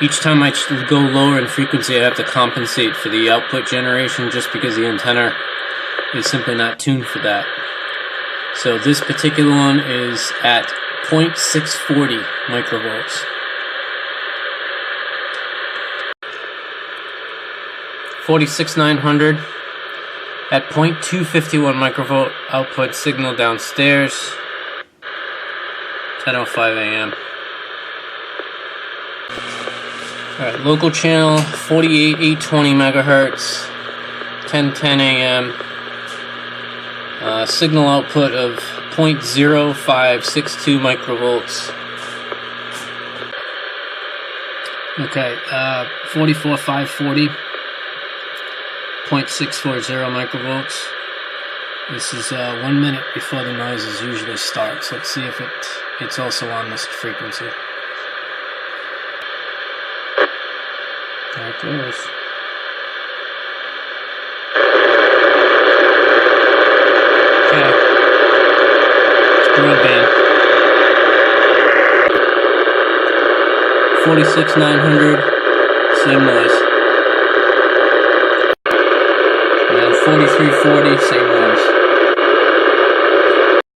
Each time I go lower in frequency, I have to compensate for the output generation just because the antenna is simply not tuned for that. So this particular one is at 0.640 microvolts. 46900 at 0.251 microvolt output signal downstairs. 10:05 a.m. Alright, local channel 48820 megahertz, 10:10 a.m. Signal output of 0.0562 microvolts. Okay, 44540, 0.640 microvolts. This is 1 minute before the noises usually start. So let's see if it's also on this frequency. There it goes. Okay. It's broadband. 46900, same noise. And 4340, same noise.